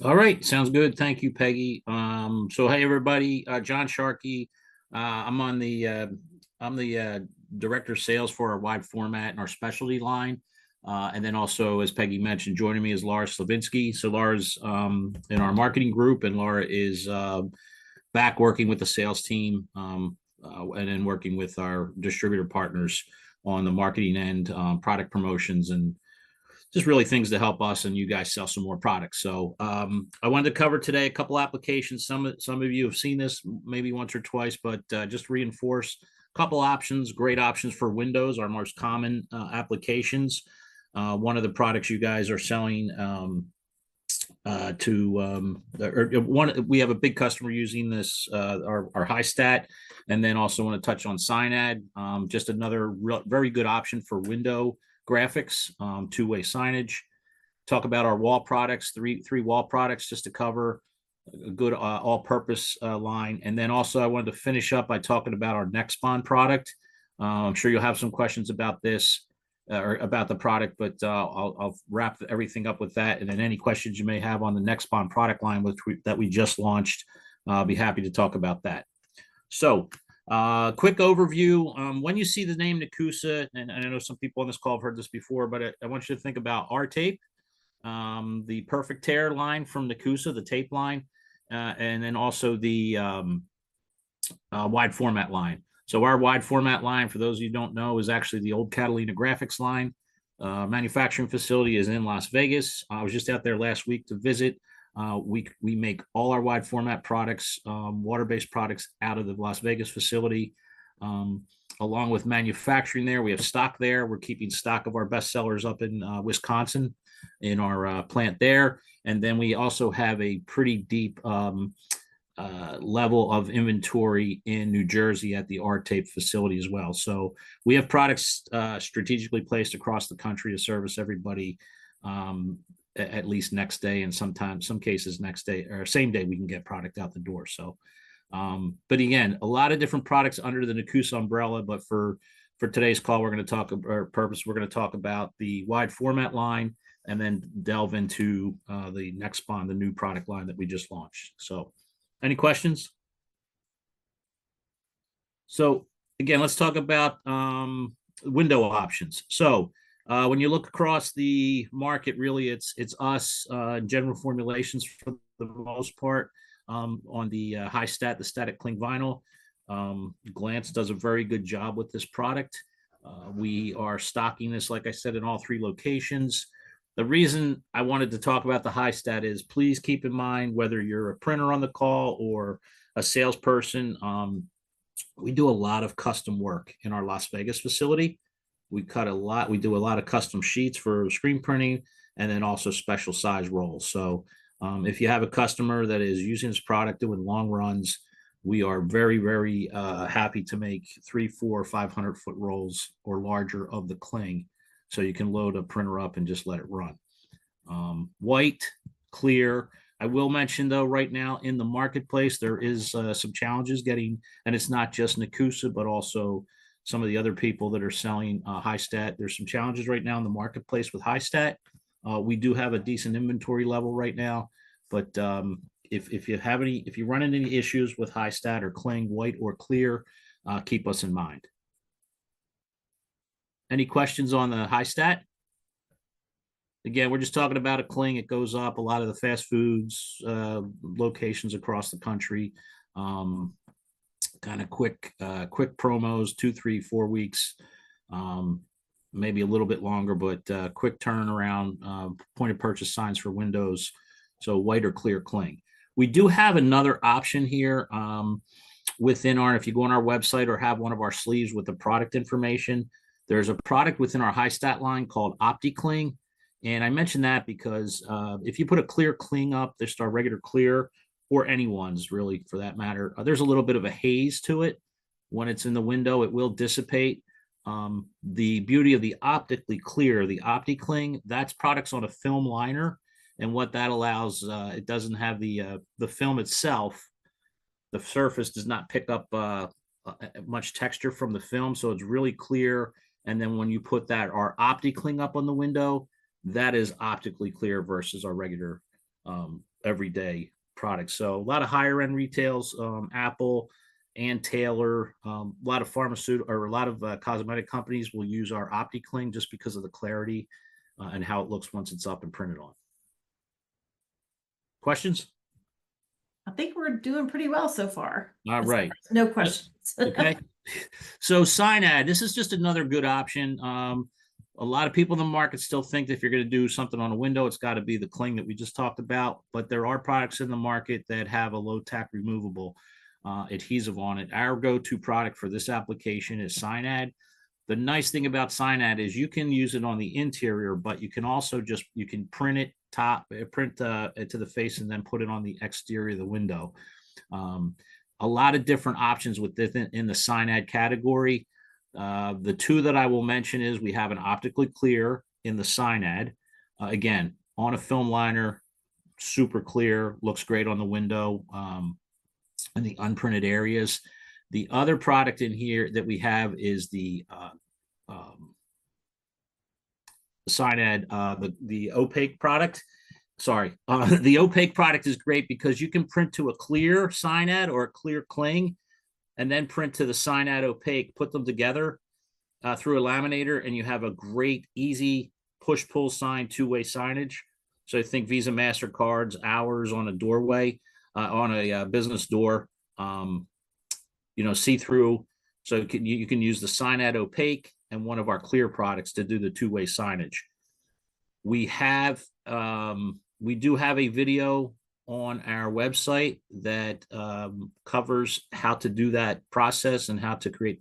All right, sounds good. Thank you, Peggy. So hey everybody, John Sharkey. I'm the director of sales for our wide format and our specialty line. And then also, as Peggy mentioned, joining me is Laura Slavinsky. So Laura's in our marketing group, and Laura is back working with the sales team, and then working with our distributor partners on the marketing end, product promotions, and just really things to help us and you guys sell some more products. So I wanted to cover today a couple applications. Some of you have seen this maybe once or twice, but just reinforce a couple options, great options for Windows, our most common applications. One of the products you guys are selling to or one, we have a big customer using this, our high stat, and then also want to touch on Synad, just another very good option for window graphics, two-way signage. Talk about our wall products, three wall products, just to cover a good all-purpose line. And then also I wanted to finish up by talking about our Nexbond product. I'm sure you'll have some questions about this, or about the product, but I'll wrap everything up with that. And then any questions you may have on the Nexbond product line, that we just launched, I'll be happy to talk about that. So quick overview. When you see the name Nekoosa, and I know some people on this call have heard this before, but I want you to think about our tape, the Perfect Tear line from Nekoosa, the tape line, and then also the wide format line. So our wide format line, for those of you who don't know, is actually the old Catalina Graphics line. Manufacturing facility is in Las Vegas. I was just out there last week to visit. We make all our wide format products, water-based products, out of the Las Vegas facility. Along with manufacturing there, we have stock there. We're keeping stock of our best sellers up in Wisconsin in our plant there. And then we also have a pretty deep level of inventory in New Jersey at the R-Tape facility as well. So we have products strategically placed across the country to service everybody, at least next day, and sometimes, some cases, next day or same day we can get product out the door. So but again, a lot of different products under the Nekoosa umbrella. But for today's call, we're going to talk, or purpose, we're going to talk about the wide format line, and then delve into the Nexbond, the new product line that we just launched. So any questions? So again, let's talk about window options. So when you look across the market, really it's us, general formulations for the most part, on the high stat, the static cling vinyl. Glance does a very good job with this product. We are stocking this, like I said, in all three locations. The reason I wanted to talk about the high stat is, please keep in mind, whether you're a printer on the call or a salesperson, we do a lot of custom work in our Las Vegas facility. We do a lot of custom sheets for screen printing, and then also special size rolls. So if you have a customer that is using this product doing long runs, we are very, very happy to make 3, 4, 500-foot rolls or larger of the cling, so you can load a printer up and just let it run. White, clear. I will mention, though, right now in the marketplace, there is some challenges getting, and it's not just Nekoosa, but also some of the other people that are selling high stat. There's some challenges right now in the marketplace with high stat. We do have a decent inventory level right now, but if you run into any issues with high stat or cling, white or clear, keep us in mind. Any questions on the high stat? Again, we're just talking about a cling. It goes up a lot of the fast foods locations across the country. Kind of quick promos, 2, 3, 4 weeks, maybe a little bit longer, but quick turnaround, point of purchase signs for Windows. So white or clear cling. We do have another option here within our, if you go on our website or have one of our sleeves with the product information, there's a product within our high stat line called OptiCling. And I mention that because if you put a clear cling up, just our regular clear, or anyone's really for that matter, there's a little bit of a haze to it. When it's in the window, it will dissipate. The beauty of the optically clear, the OptiCling, that's products on a film liner. And what that allows, it doesn't have the film itself. The surface does not pick up much texture from the film, so it's really clear. And then when you put that, our OptiCling up on the window, that is optically clear versus our regular everyday products. So a lot of higher end retails, Apple and Taylor, a lot of pharmaceutical or a lot of cosmetic companies will use our OptiCling just because of the clarity and how it looks once it's up and printed on. Questions? I think we're doing pretty well so far. All right. No questions. Okay. So Cyanad, this is just another good option. A lot of people in the market still think that if you're going to do something on a window, it's got to be the cling that we just talked about. But there are products in the market that have a low tack removable adhesive on it. Our go-to product for this application is Cyanad. The nice thing about Cyanad is you can use it on the interior, but you can also you can print it to the face and then put it on the exterior of the window. A lot of different options in the Cyanad category. The two that I will mention is we have an optically clear in the Cyanad. Again, on a film liner, super clear, looks great on the window in the unprinted areas. The other product in here that we have is the Cyanad, the opaque product. Sorry, the opaque product is great because you can print to a clear Cyanad or a clear cling and then print to the Cyanad opaque, put them together through a laminator, and you have a great, easy push-pull sign, two-way signage. So I think Visa, MasterCards, ours on a doorway, on a business door, see-through. So you can use the Cyanad opaque and one of our clear products to do the two-way signage. We do have a video on our website that covers how to do that process and how to create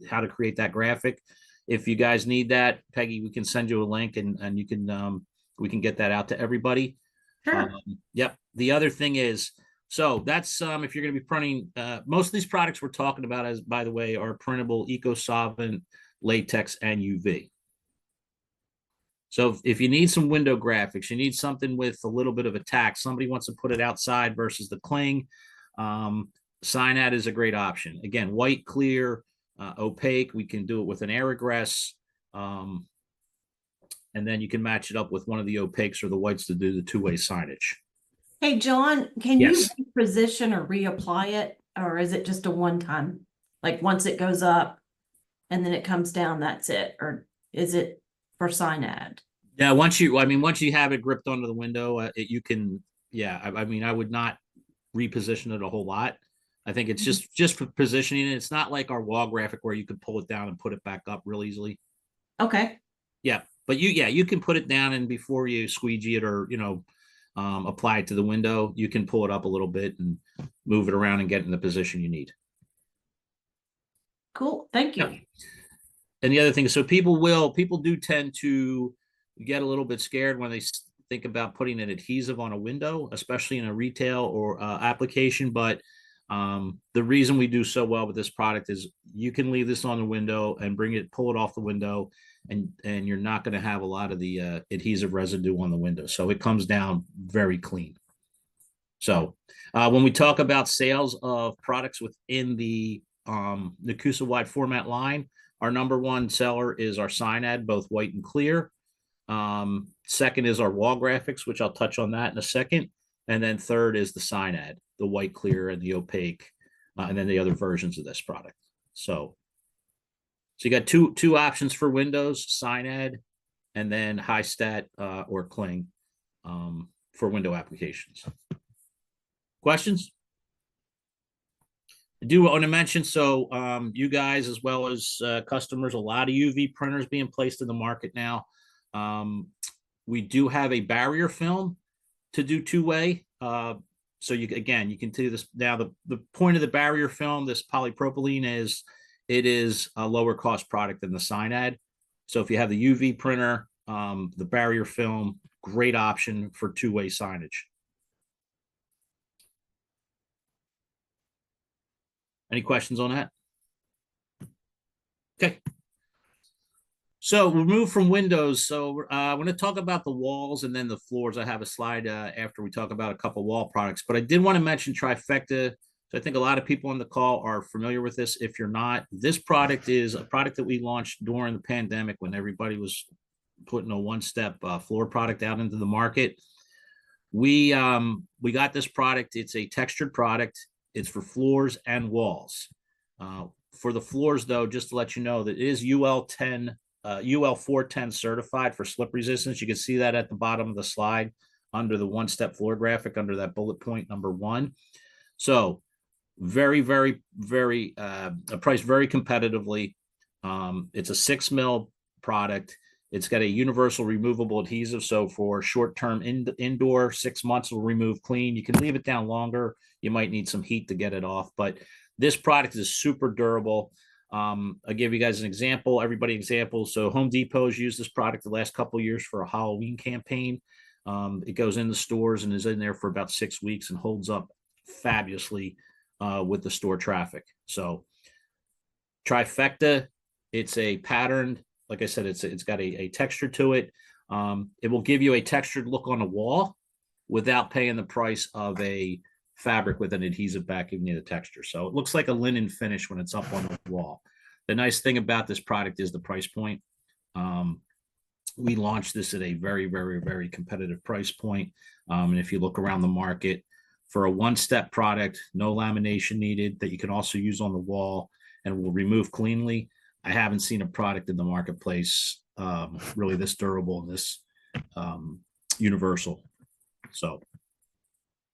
that graphic. If you guys need that, Peggy, we can send you a link and you can we can get that out to everybody. Sure. Yep. The other thing is, so that's if you're going to be printing, most of these products we're talking about, as by the way, are printable, eco-solvent, latex, and UV. So if you need some window graphics, you need something with a little bit of a tack, somebody wants to put it outside versus the cling, Cyanad is a great option. Again, white, clear, opaque. We can do it with an Aerogress, and then you can match it up with one of the opaques or the whites to do the two-way signage. Hey, John, can Yes. you reposition or reapply it, or is it just a one-time? Like once it goes up and then it comes down, that's it? Or is it for Cyanad? Yeah, once you have it gripped onto the window, you can. Yeah, I would not reposition it a whole lot. I think it's just for positioning it. It's not like our wall graphic where you could pull it down and put it back up real easily. Okay. Yeah, but you can put it down, and before you squeegee it or apply it to the window, you can pull it up a little bit and move it around and get in the position you need. Cool. Thank you. Yeah. And the other thing is, so people do tend to get a little bit scared when they think about putting an adhesive on a window, especially in a retail or application. But the reason we do so well with this product is you can leave this on the window and pull it off the window, and you're not going to have a lot of the adhesive residue on the window. So it comes down very clean. So when we talk about sales of products within the Nekoosa wide format line, our number one seller is our Cyanad, both white and clear. Second is our wall graphics, which I'll touch on that in a second. And then third is the Cyanad, the white, clear, and the opaque, and then the other versions of this product. So you got two options for windows, Cyanad, and then high stat or cling for window applications. Questions? I do want to mention, so you guys, as well as customers, a lot of UV printers being placed in the market now. We do have a barrier film to do two-way. So you can do this now. The point of the barrier film, this polypropylene, is it is a lower cost product than the Cyanad. So if you have the UV printer, the barrier film, great option for two-way signage. Any questions on that? Okay. So we'll move from windows. So I'm going to talk about the walls and then the floors. I have a slide after we talk about a couple wall products, but I did want to mention Trifecta. So I think a lot of people on the call are familiar with this. If you're not, this product is a product that we launched during the pandemic when everybody was putting a one-step floor product out into the market. We got this product. It's a textured product. It's for floors and walls. For the floors, though, just to let you know that it is UL 410 certified for slip resistance. You can see that at the bottom of the slide under the one-step floor graphic under that bullet point number 1. So very, very, very priced very competitively. It's a 6 mil product. It's got a universal removable adhesive. So for short-term indoor, 6 months will remove clean. You can leave it down longer. You might need some heat to get it off, but this product is super durable. I'll give you guys an example, everybody example. So Home Depot has used this product the last couple of years for a Halloween campaign. It goes in the stores and is in there for about 6 weeks and holds up fabulously with the store traffic. So Trifecta, it's a patterned, like I said, it's got a texture to it. It will give you a textured look on a wall without paying the price of a fabric with an adhesive back giving you the texture. So it looks like a linen finish when it's up on the wall. The nice thing about this product is the price point. We launched this at a very, very, very competitive price point. And if you look around the market for a one-step product, no lamination needed, that you can also use on the wall and will remove cleanly, I haven't seen a product in the marketplace really this durable and this universal. So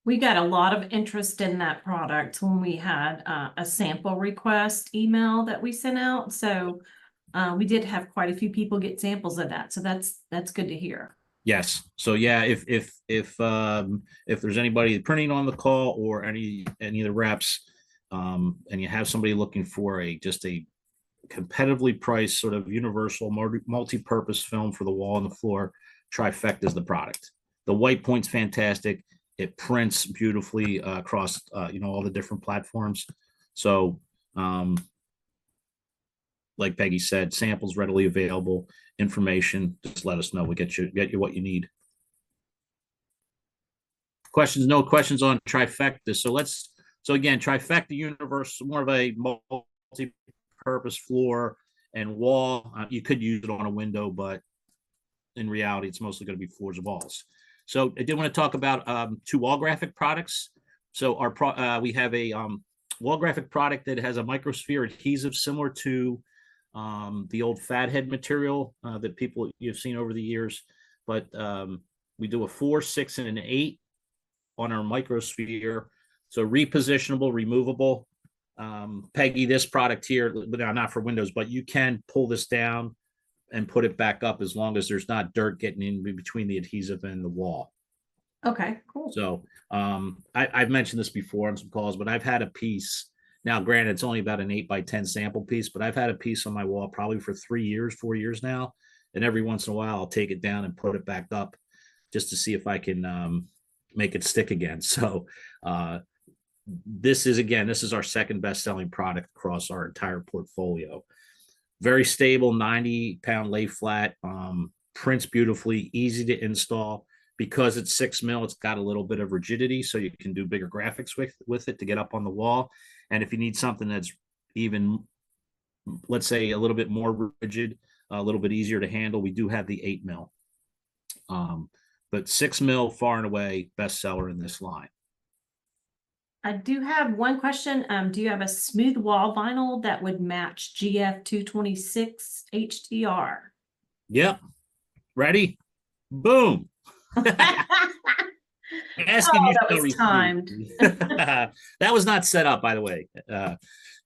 we got a lot of interest in that product when we had a sample request email that we sent out. So we did have quite a few people get samples of that. So that's good to hear. Yes. So yeah, if there's anybody printing on the call or any of the reps, and you have somebody looking for just a competitively priced sort of universal multi-purpose film for the wall and the floor, Trifecta is the product. The white point's fantastic. It prints beautifully across all the different platforms. So like Peggy said, samples readily available, information, just let us know. We'll get you what you need. Questions? No questions on Trifecta. So again, Trifecta Universe, more of a multi-purpose floor and wall. You could use it on a window, but in reality, it's mostly going to be floors and walls. So I did want to talk about 2 wall graphic products. So we have a wall graphic product that has a microsphere adhesive similar to the old fathead material that you've seen over the years. But we do a 4, 6, and an 8 on our microsphere. So repositionable, removable. Peggy, this product here, not for windows, but you can pull this down and put it back up as long as there's not dirt getting in between the adhesive and the wall. Okay, cool. So I've mentioned this before on some calls, but I've had a piece. Now, granted, it's only about an 8x10 sample piece, but I've had a piece on my wall probably for 3 years, 4 years now. And every once in a while, I'll take it down and put it back up just to see if I can make it stick again. So this is our second best-selling product across our entire portfolio. Very stable, 90-pound lay flat, prints beautifully, easy to install. Because it's 6 mil, it's got a little bit of rigidity, so you can do bigger graphics with it to get up on the wall. And if you need something that's even, let's say, a little bit more rigid, a little bit easier to handle, we do have the 8 mil. But 6 mil, far and away, bestseller in this line. I do have one question. Do you have a smooth wall vinyl that would match GF 226 HTR? Yep. Ready? Boom. Asking you that was timed. That was not set up, by the way.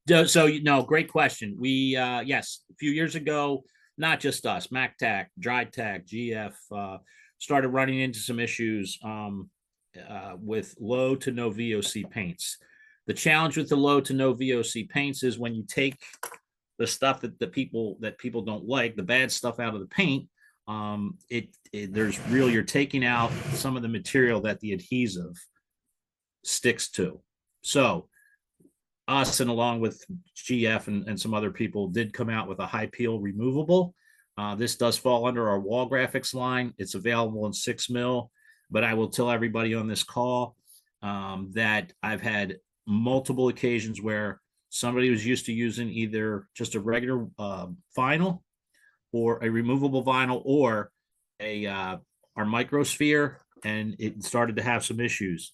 So great question. We yes, a few years ago, not just us, MacTac, DryTac, GF started running into some issues with low to no VOC paints. The challenge with the low to no VOC paints is when you take the stuff that people don't like, the bad stuff out of the paint, you're taking out some of the material that the adhesive sticks to. So us, and along with GF and some other people, did come out with a high peel removable. This does fall under our wall graphics line. It's available in 6 mil, but I will tell everybody on this call that I've had multiple occasions where somebody was used to using either just a regular vinyl or a removable vinyl or our microsphere, and it started to have some issues.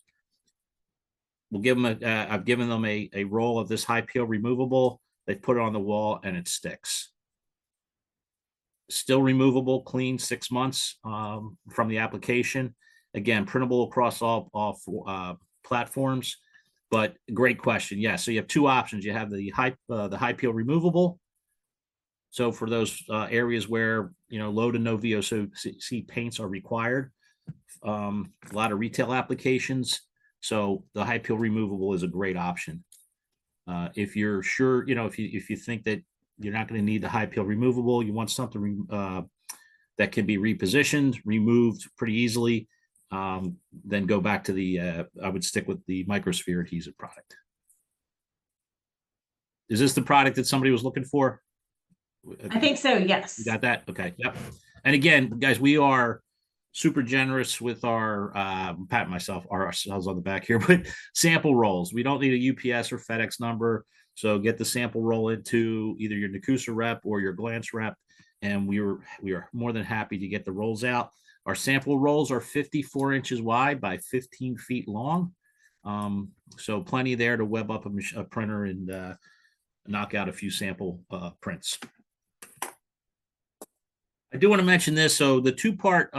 We'll give them I've given them a roll of this high peel removable. They put it on the wall and it sticks. Still removable, clean, 6 months from the application. Again, printable across all platforms. But great question. Yeah, so you have two options. You have the high peel removable. So for those areas where low to no VOC paints are required, a lot of retail applications. So the high peel removable is a great option. If you're sure, if you think that you're not going to need the high peel removable, you want something that can be repositioned, removed pretty easily, then go back to I would stick with the microsphere adhesive product. Is this the product that somebody was looking for? I think so, yes. You got that? Okay. Yep. And again, guys, we are super generous with our pat myself ourselves on the back here, but sample rolls. We don't need a UPS or FedEx number. So get the sample roll into either your Nekoosa rep or your Glance rep, and we are more than happy to get the rolls out. Our sample rolls are 54 inches wide by 15 feet long. So plenty there to web up a printer and knock out a few sample prints. I do want to mention this. So the two-part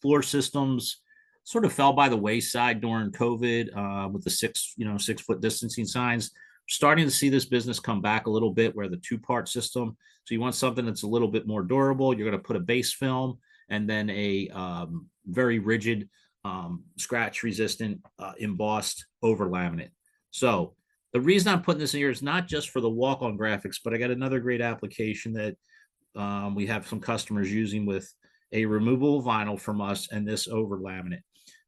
floor systems sort of fell by the wayside during COVID with the 6 foot distancing signs. Starting to see this business come back a little bit where the two-part system. So you want something that's a little bit more durable. You're going to put a base film and then a very rigid, scratch-resistant embossed over laminate. So the reason I'm putting this in here is not just for the walk-on graphics, but I got another great application that we have some customers using with a removable vinyl from us and this over laminate.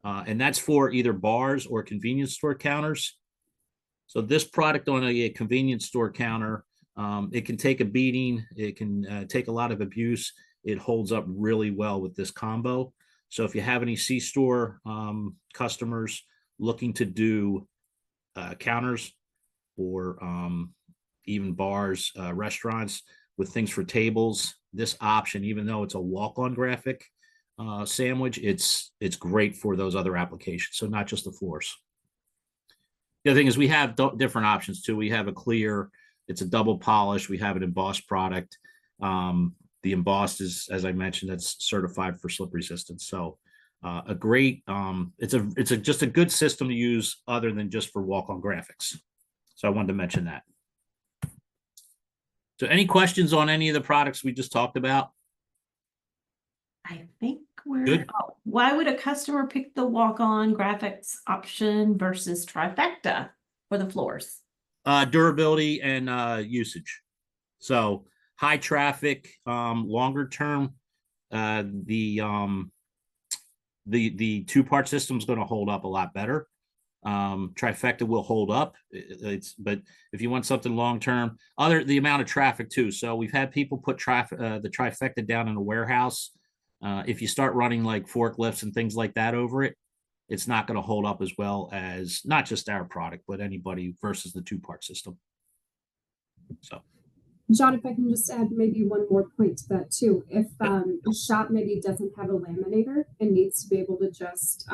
And that's for either bars or convenience store counters. So this product on a convenience store counter, it can take a beating. It can take a lot of abuse. It holds up really well with this combo. So if you have any C-store customers looking to do counters or even bars, restaurants with things for tables, this option, even though it's a walk-on graphic sandwich, it's great for those other applications. So not just the floors. The other thing is we have different options too. We have a clear, it's a double polish. We have an embossed product. The embossed is, as I mentioned, that's certified for slip resistance. So a great, it's just a good system to use other than just for walk-on graphics. So I wanted to mention that. So any questions on any of the products we just talked about? I think we're good. Why would a customer pick the walk-on graphics option versus Trifecta for the floors? Durability and usage. So high traffic, longer term, the two-part system is going to hold up a lot better. Trifecta will hold up. But if you want something long term, the amount of traffic too. So we've had people put the Trifecta down in a warehouse. If you start running like forklifts and things like that over it, it's not going to hold up as well as not just our product, but anybody versus the two-part system. So, John, if I can just add maybe one more point to that too. If a shop maybe doesn't have a laminator and needs to be able to just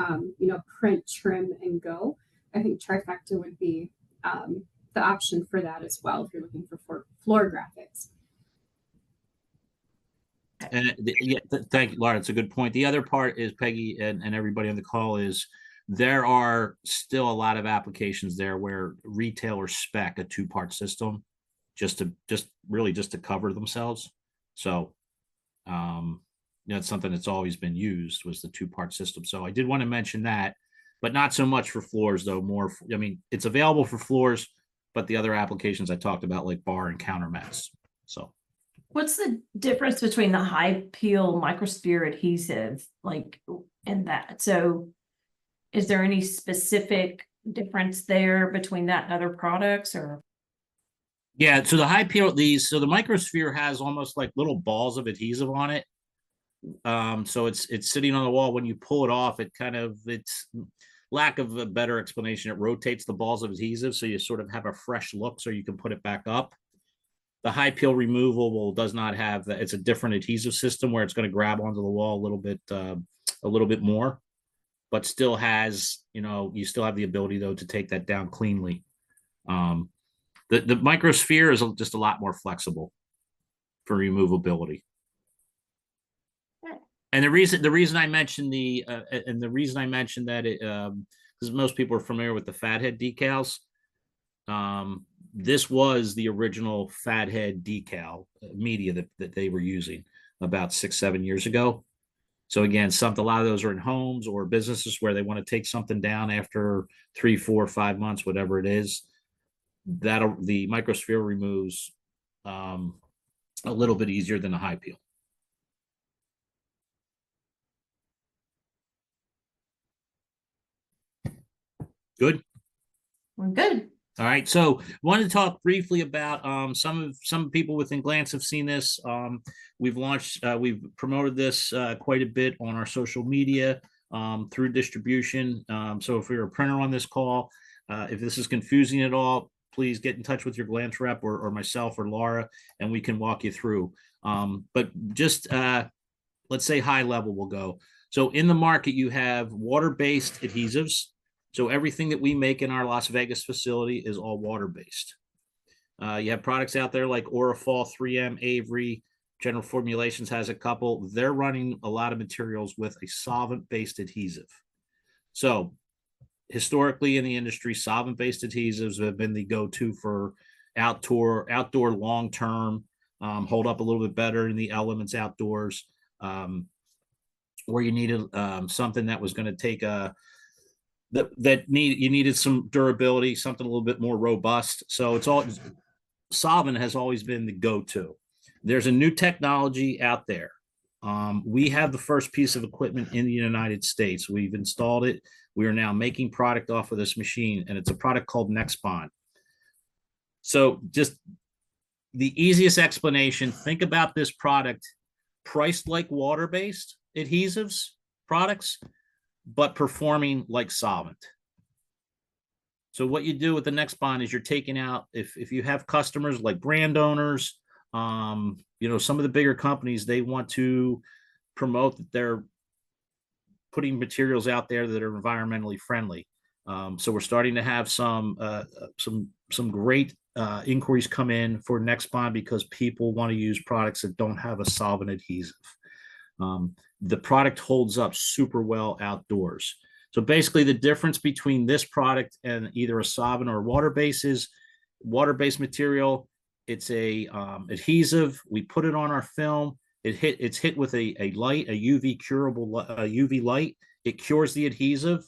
print, trim, and go, I think Trifecta would be the option for that as well if you're looking for floor graphics. And thank you, Laura. It's a good point. The other part is, Peggy and everybody on the call, is there are still a lot of applications there where retailers spec a two-part system just to cover themselves. So it's something that's always been used, was the two-part system. So I did want to mention that, but not so much for floors though. It's available for floors, but the other applications I talked about, like bar and counter mats. So what's the difference between the high peel microsphere adhesive and that? So is there any specific difference there between that and other products, or? Yeah, so the high peel, the microsphere has almost like little balls of adhesive on it. So it's sitting on the wall. When you pull it off, it's lack of a better explanation, it rotates the balls of adhesive, so you sort of have a fresh look, so you can put it back up. The high peel removable does not have that. It's a different adhesive system where it's going to grab onto the wall a little bit more. but still has, you still have the ability though to take that down cleanly. The microsphere is just a lot more flexible for removability. And the reason I mentioned that it, because most people are familiar with the fathead decals. This was the original fathead decal media that they were using about 6-7 years ago. So again, a lot of those are in homes or businesses where they want to take something down after 3, 4, 5 months, whatever it is. The microsphere removes a little bit easier than a high peel. Good. We're good. All right. So wanted to talk briefly about some people within Glance have seen this. We've promoted this quite a bit on our social media through distribution. So if you're a printer on this call, if this is confusing at all, please get in touch with your Glance rep or myself or Laura, and we can walk you through. But just let's say high level we'll go. So in the market, you have water-based adhesives. So everything that we make in our Las Vegas facility is all water-based. You have products out there like Orifol, 3M, Avery, General Formulations has a couple. They're running a lot of materials with a solvent-based adhesive. So historically in the industry, solvent-based adhesives have been the go-to for outdoor long-term, hold up a little bit better in the elements outdoors, where you needed something that was going to take you needed some durability, something a little bit more robust. So solvent has always been the go-to. There's a new technology out there. We have the first piece of equipment in the United States. We've installed it. We are now making product off of this machine, and it's a product called Nexbond. So just the easiest explanation, think about this product priced like water-based adhesives products, but performing like solvent. So what you do with the Nexbond is you're taking out, if you have customers like brand owners, some of the bigger companies, they want to promote that they're putting materials out there that are environmentally friendly. So we're starting to have some great inquiries come in for Nexbond because people want to use products that don't have a solvent adhesive. The product holds up super well outdoors. So basically the difference between this product and either a solvent or water-based is water-based material. It's a adhesive. We put it on our film. It's hit with a light, a UV light. It cures the adhesive.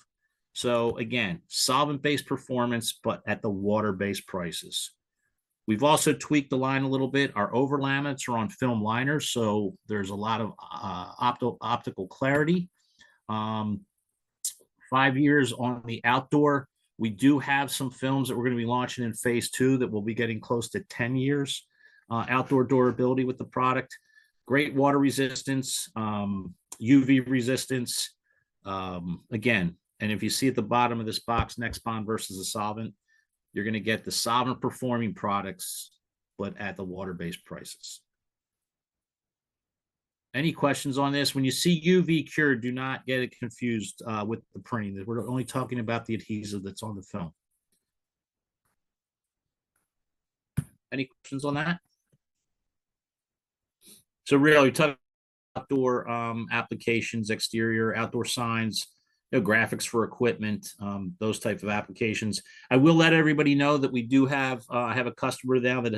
So again, solvent-based performance, but at the water-based prices. We've also tweaked the line a little bit. Our over laminates are on film liners, so there's a lot of optical clarity. 5 years on the outdoor. We do have some films that we're going to be launching in phase 2 that will be getting close to 10 years outdoor durability with the product. Great water resistance, UV resistance. Again, and if you see at the bottom of this box, Nexbond versus a solvent, you're going to get the solvent performing products, but at the water-based prices. Any questions on this? When you see UV cured, do not get it confused with the printing. We're only talking about the adhesive that's on the film. Any questions on that? So really, we talk outdoor applications, exterior, outdoor signs, graphics for equipment, those types of applications. I will let everybody know that we do have, I have a customer now that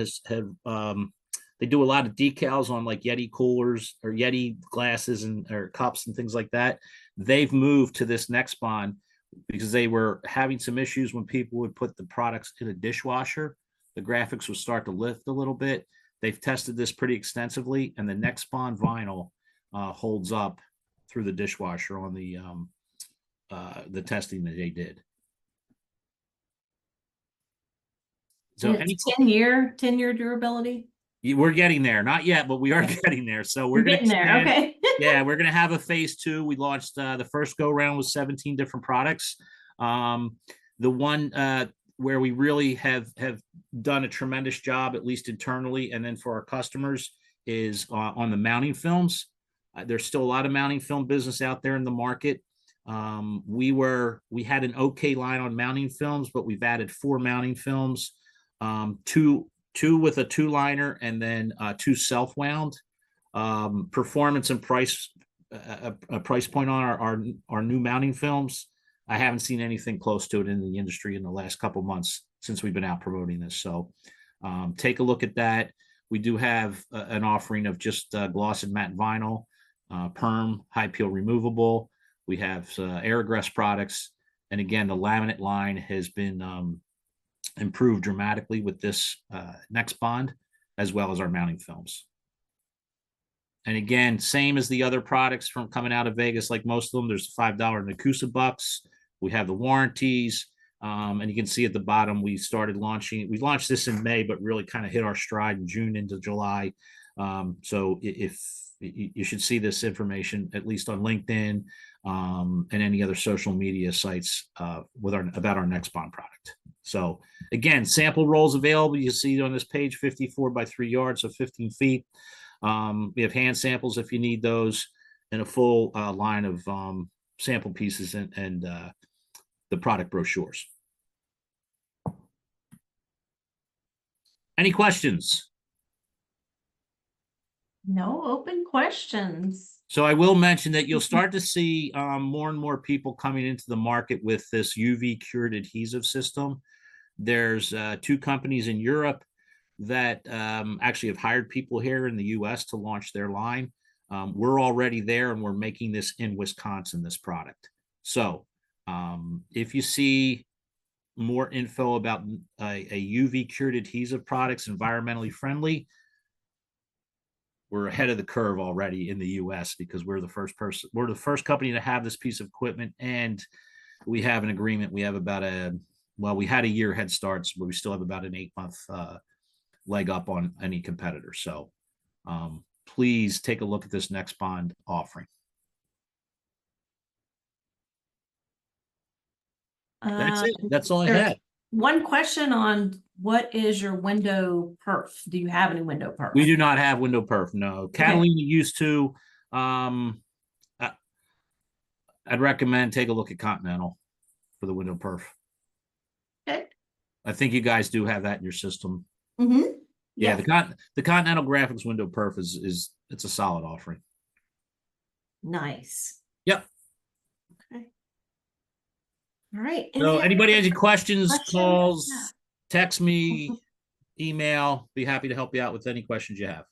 they do a lot of decals on like Yeti coolers or Yeti glasses or cups and things like that. They've moved to this Nexbond because they were having some issues when people would put the products in a dishwasher. The graphics would start to lift a little bit. They've tested this pretty extensively, and the Nexbond vinyl holds up through the dishwasher on the testing that they did. So any 10-year durability? We're getting there, not yet, but we are getting there. So we're getting there. Okay. Yeah, we're going to have a phase 2. We launched the first go round with 17 different products. The one where we really have done a tremendous job, at least internally, and then for our customers, is on the mounting films. There's still a lot of mounting film business out there in the market. We had an okay line on mounting films, but we've added 4 mounting films, two with a 2-liner and then 2 self-wound. Performance and price, a price point on our new mounting films, I haven't seen anything close to it in the industry in the last couple months since we've been out promoting this. So take a look at that. We do have an offering of just gloss and matte vinyl, perm, high peel removable. We have Aerograss products. And again, the laminate line has been improved dramatically with this next bond, as well as our mounting films. And again, same as the other products from coming out of Vegas, like most of them, there's $5 Nekoosa bucks. We have the warranties. And you can see at the bottom, we launched this in May, but really kind of hit our stride in June into July. So if you should see this information, at least on LinkedIn and any other social media sites about our next bond product. So again, sample rolls available. You see on this page, 54 by 3 yards, so 15 feet. We have hand samples if you need those, and a full line of sample pieces and the product brochures. Any questions? No open questions. So I will mention that you'll start to see more and more people coming into the market with this UV cured adhesive system. There's 2 companies in Europe that actually have hired people here in the US to launch their line. We're already there, and we're making this in Wisconsin, this product. So if you see more info about a UV cured adhesive products, environmentally friendly, we're ahead of the curve already in the US, because we're the first company to have this piece of equipment, and we have an agreement. We have about we had a year head start, but we still have about an 8-month leg up on any competitor. So please take a look at this next bond offering. That's it. That's all I had. One question on what is your window perf? Do you have any window perf? We do not have window perf. No. Catalina used to. I'd recommend take a look at Continental for the window perf. Okay. I think you guys do have that in your system. Mm-hmm. Yeah, the Continental Graphics window perf is it's a solid offering. Nice. Yep. Okay. All right. So anybody has any questions, calls, Yeah. text me, email. Be happy to help you out with any questions you have.